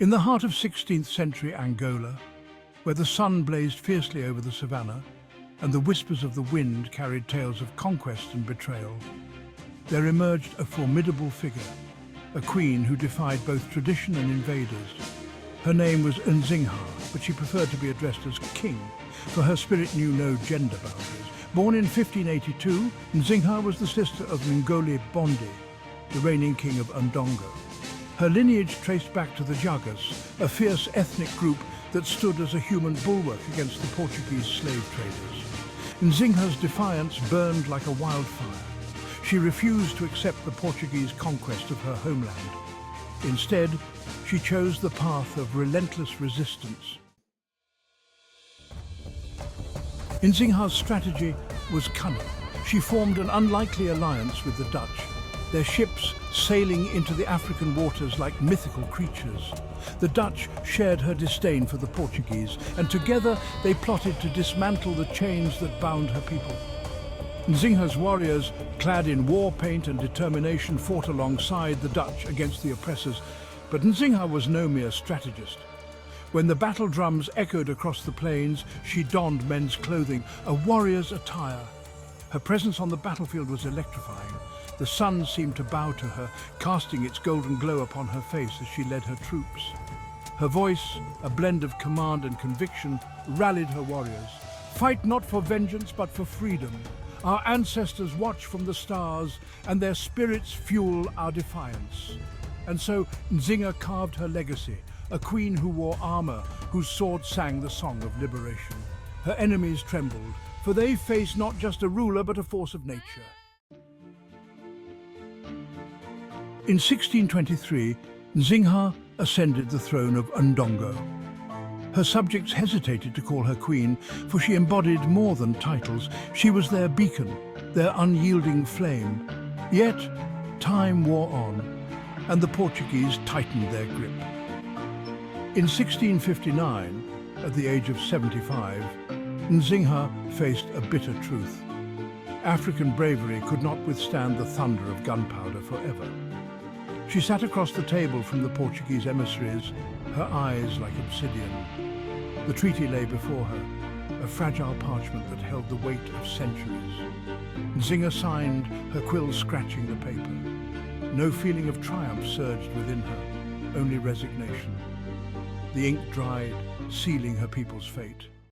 In the heart of 16th century Angola, where the sun blazed fiercely over the savannah and the whispers of the wind carried tales of conquest and betrayal, there emerged a formidable figure, a queen who defied both tradition and invaders. Her name was Nzingha, but she preferred to be addressed as king, for her spirit knew no gender boundaries. Born in 1582, Nzingha was the sister of Ndongo, the reigning king of Ndongo. Her lineage traced back to the Jagas, a fierce ethnic group that stood as a human bulwark against the Portuguese slave traders. Nzingha's defiance burned like a wildfire. She refused to accept the Portuguese conquest of her homeland. Instead, she chose the path of relentless resistance. Nzingha's strategy was cunning. She formed an unlikely alliance with the Dutch, their ships sailing into the African waters like mythical creatures. The Dutch shared her disdain for the Portuguese, and together they plotted to dismantle the chains that bound her people. Nzingha's warriors, clad in war paint and determination, fought alongside the Dutch against the oppressors, but Nzingha was no mere strategist. When the battle drums echoed across the plains, she donned men's clothing, a warrior's attire. Her presence on the battlefield was electrifying. The sun seemed to bow to her, casting its golden glow upon her face as she led her troops. Her voice, a blend of command and conviction, rallied her warriors. "Fight not for vengeance, but for freedom. Our ancestors watch from the stars, and their spirits fuel our defiance." And so Nzingha carved her legacy, a queen who wore armor, whose sword sang the song of liberation. Her enemies trembled, for they faced not just a ruler, but a force of nature. In 1623, Nzingha ascended the throne of Ndongo. Her subjects hesitated to call her queen, for she embodied more than titles. She was their beacon, their unyielding flame. Yet, time wore on, and the Portuguese tightened their grip. In 1659, at the age of 75, Nzingha faced a bitter truth. African bravery could not withstand the thunder of gunpowder forever. She sat across the table from the Portuguese emissaries, her eyes like obsidian. The treaty lay before her, a fragile parchment that held the weight of centuries. Nzingha signed, her quill scratching the paper. No feeling of triumph surged within her, only resignation. The ink dried, sealing her people's fate.